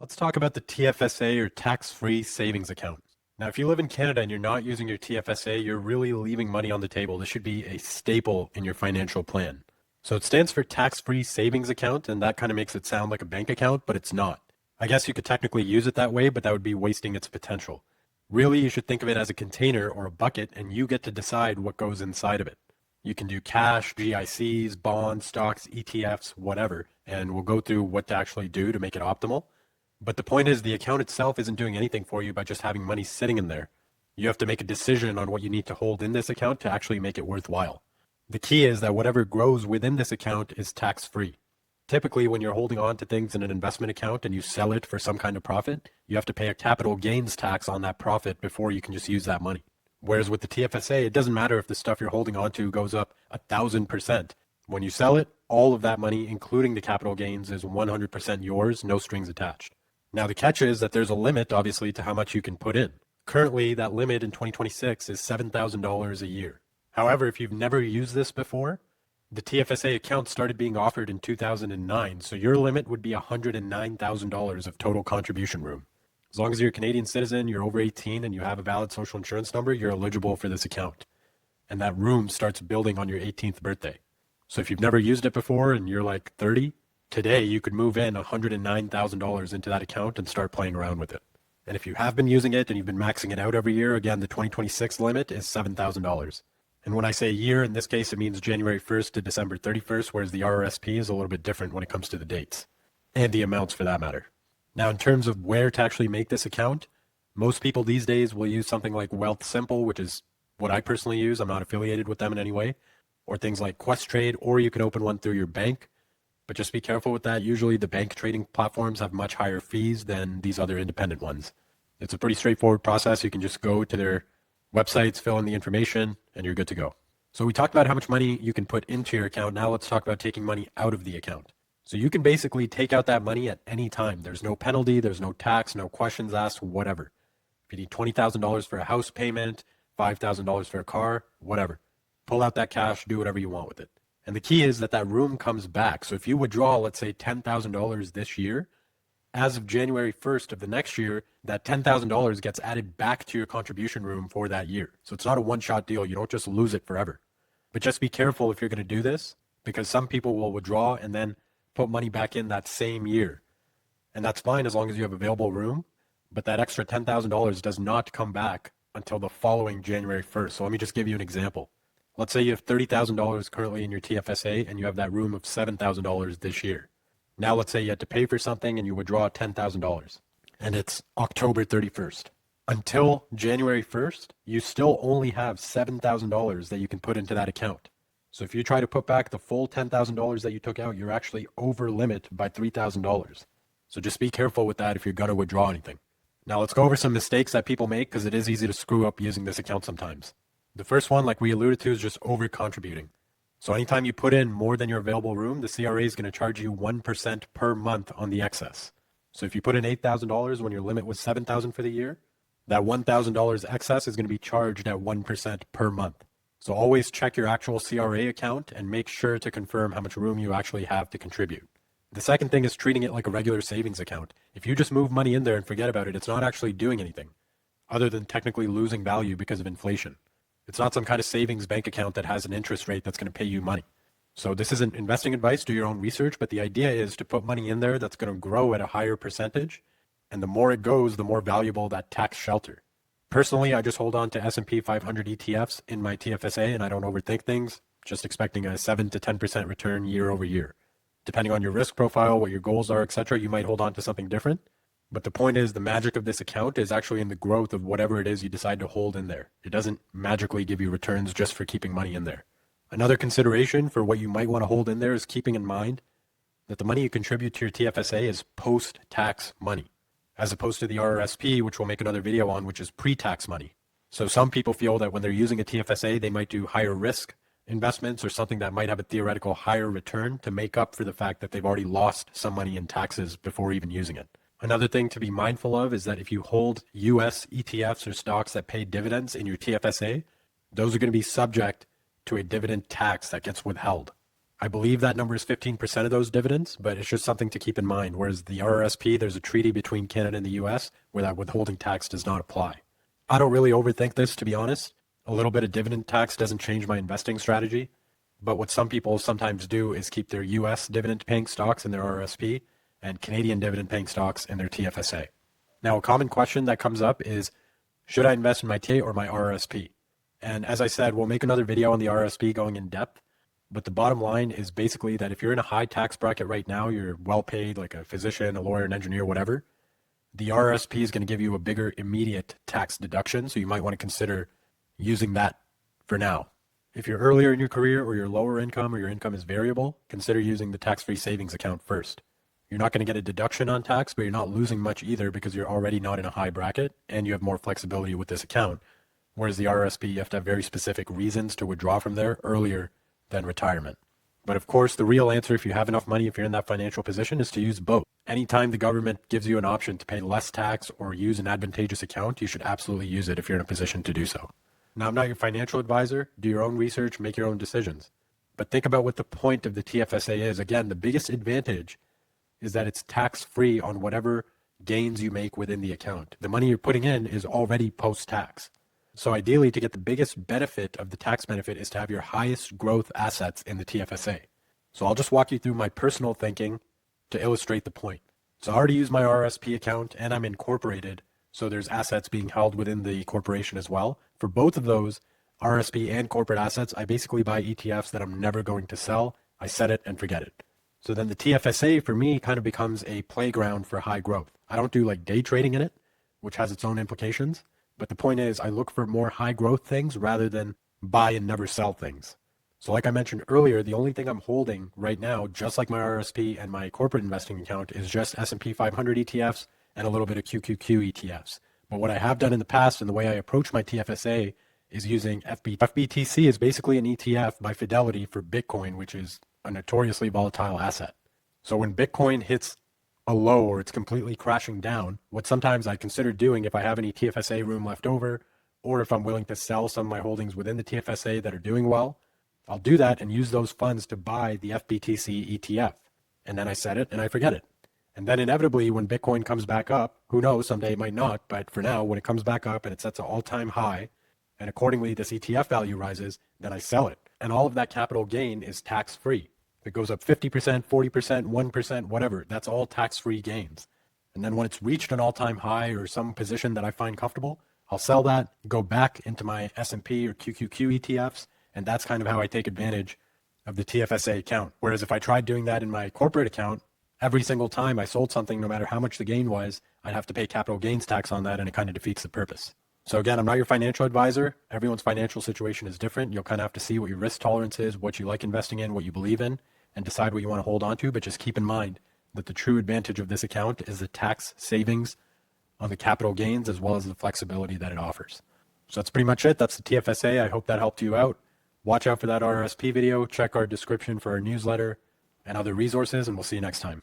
Let's talk about the TFSA or tax-free savings account. Now, if you live in Canada and you're not using your TFSA, you're really leaving money on the table. This should be a staple in your financial plan. So it stands for tax-free savings account, and that kind of makes it sound like a bank account, but it's not. I guess you could technically use it that way, but that would be wasting its potential. Really, you should think of it as a container or a bucket, and you get to decide what goes inside of it. You can do cash, GICs, bonds, stocks, ETFs, whatever, and we'll go through what to actually do to make it optimal. But the point is, the account itself isn't doing anything for you by just having money sitting in there. You have to make a decision on what you need to hold in this account to actually make it worthwhile. The key is that whatever grows within this account is tax-free. Typically, when you're holding on to things in an investment account and you sell it for some kind of profit, you have to pay a capital gains tax on that profit before you can just use that money. Whereas with the TFSA, it doesn't matter if the stuff you're holding on to goes up 1,000%. When you sell it, all of that money, including the capital gains, is 100% yours, no strings attached. Now, the catch is that there's a limit, obviously, to how much you can put in. Currently, that limit in 2026 is $7,000 a year. However, if you've never used this before, the TFSA account started being offered in 2009, so your limit would be $109,000 of total contribution room. As long as you're a Canadian citizen, you're over 18, and you have a valid social insurance number, you're eligible for this account. And that room starts building on your 18th birthday. So if you've never used it before and you're like 30, today you could move in $109,000 into that account and start playing around with it. And if you have been using it and you've been maxing it out every year, again, the 2026 limit is $7,000. And when I say year, in this case, it means January 1st to December 31st, whereas the RRSP is a little bit different when it comes to the dates and the amounts for that matter. Now, in terms of where to actually make this account, most people these days will use something like Wealthsimple, which is what I personally use. I'm not affiliated with them in any way, or things like Questrade, or you can open one through your bank. But just be careful with that. Usually the bank trading platforms have much higher fees than these other independent ones. It's a pretty straightforward process. You can just go to their websites, fill in the information, and you're good to go. So we talked about how much money you can put into your account. Now let's talk about taking money out of the account. So you can basically take out that money at any time. There's no penalty, there's no tax, no questions asked, whatever. If you need $20,000 for a house payment, $5,000 for a car, whatever. Pull out that cash, do whatever you want with it. And the key is that that room comes back. So if you withdraw, let's say $10,000 this year, as of January 1st of the next year, that $10,000 gets added back to your contribution room for that year. So it's not a one-shot deal. You don't just lose it forever. But just be careful if you're going to do this, because some people will withdraw and then put money back in that same year. And that's fine as long as you have available room, but that extra $10,000 does not come back until the following January 1st. So let me just give you an example. Let's say you have $30,000 currently in your TFSA and you have that room of $7,000 this year. Now let's say you had to pay for something and you withdraw $10,000 and it's October 31st. Until January 1st, you still only have $7,000 that you can put into that account. So if you try to put back the full $10,000 that you took out, you're actually over limit by $3,000. So just be careful with that if you're going to withdraw anything. Now let's go over some mistakes that people make, because it is easy to screw up using this account sometimes. The first one, like we alluded to, is just over contributing. So anytime you put in more than your available room, the CRA is going to charge you 1% per month on the excess. So if you put in $8,000 when your limit was $7,000 for the year, that $1,000 excess is going to be charged at 1% per month. So always check your actual CRA account and make sure to confirm how much room you actually have to contribute. The second thing is treating it like a regular savings account. If you just move money in there and forget about it, it's not actually doing anything other than technically losing value because of inflation. It's not some kind of savings bank account that has an interest rate that's going to pay you money. So this isn't investing advice, do your own research, but the idea is to put money in there that's going to grow at a higher percentage. And the more it goes, the more valuable that tax shelter. Personally, I just hold on to S&P 500 ETFs in my TFSA and I don't overthink things, just expecting a 7 to 10% return year over year. Depending on your risk profile, what your goals are, etc., you might hold on to something different. But the point is, the magic of this account is actually in the growth of whatever it is you decide to hold in there. It doesn't magically give you returns just for keeping money in there. Another consideration for what you might want to hold in there is keeping in mind that the money you contribute to your TFSA is post-tax money, as opposed to the RRSP, which we'll make another video on, which is pre-tax money. So some people feel that when they're using a TFSA, they might do higher risk investments or something that might have a theoretical higher return to make up for the fact that they've already lost some money in taxes before even using it. Another thing to be mindful of is that if you hold US ETFs or stocks that pay dividends in your TFSA, those are going to be subject to a dividend tax that gets withheld. I believe that number is 15% of those dividends, but it's just something to keep in mind. Whereas the RRSP, there's a treaty between Canada and the US where that withholding tax does not apply. I don't really overthink this, to be honest. A little bit of dividend tax doesn't change my investing strategy. But what some people sometimes do is keep their US dividend paying stocks in their RRSP and Canadian dividend paying stocks in their TFSA. Now, a common question that comes up is, should I invest in my TA or my RRSP? And as I said, we'll make another video on the RRSP going in depth. But the bottom line is basically that if you're in a high tax bracket right now, you're well paid, like a physician, a lawyer, an engineer, whatever, the RRSP is going to give you a bigger immediate tax deduction. So you might want to consider using that for now. If you're earlier in your career or you're lower income or your income is variable, consider using the tax-free savings account first. You're not going to get a deduction on tax, but you're not losing much either because you're already not in a high bracket and you have more flexibility with this account. Whereas the RRSP, you have to have very specific reasons to withdraw from there earlier than retirement. But of course, the real answer, if you have enough money, if you're in that financial position, is to use both. Anytime the government gives you an option to pay less tax or use an advantageous account, you should absolutely use it if you're in a position to do so. Now, I'm not your financial advisor. Do your own research, make your own decisions. But think about what the point of the TFSA is. Again, the biggest advantage is that it's tax-free on whatever gains you make within the account. The money you're putting in is already post-tax. So ideally, to get the biggest benefit of the tax benefit is to have your highest growth assets in the TFSA. So I'll just walk you through my personal thinking to illustrate the point. So I already use my RRSP account and I'm incorporated. So there's assets being held within the corporation as well. For both of those, RRSP and corporate assets, I basically buy ETFs that I'm never going to sell. I set it and forget it. So then the TFSA for me kind of becomes a playground for high growth. I don't do like day trading in it, which has its own implications. But the point is, I look for more high growth things rather than buy and never sell things. So like I mentioned earlier, the only thing I'm holding right now, just like my RRSP and my corporate investing account, is just S&P 500 ETFs and a little bit of QQQ ETFs. But what I have done in the past and the way I approach my TFSA is using FBTC is basically an ETF by Fidelity for Bitcoin, which is a notoriously volatile asset. So when Bitcoin hits a low or it's completely crashing down, what sometimes I consider doing if I have any TFSA room left over, or if I'm willing to sell some of my holdings within the TFSA that are doing well, I'll do that and use those funds to buy the FBTC ETF. And then I set it and I forget it. And then inevitably when Bitcoin comes back up, who knows, someday it might not, but for now, when it comes back up and it sets an all-time high, and accordingly this ETF value rises, then I sell it. And all of that capital gain is tax-free. If it goes up 50%, 40%, 1%, whatever, that's all tax-free gains. And then when it's reached an all-time high or some position that I find comfortable, I'll sell that, go back into my S&P or QQQ ETFs, and that's kind of how I take advantage of the TFSA account. Whereas if I tried doing that in my corporate account, every single time I sold something, no matter how much the gain was, I'd have to pay capital gains tax on that, and it kind of defeats the purpose. So again, I'm not your financial advisor. Everyone's financial situation is different. You'll kind of have to see what your risk tolerance is, what you like investing in, what you believe in, and decide what you want to hold on to. But just keep in mind that the true advantage of this account is the tax savings on the capital gains as well as the flexibility that it offers. So that's pretty much it. That's the TFSA. I hope that helped you out. Watch out for that RRSP video. Check our description for our newsletter and other resources, and we'll see you next time.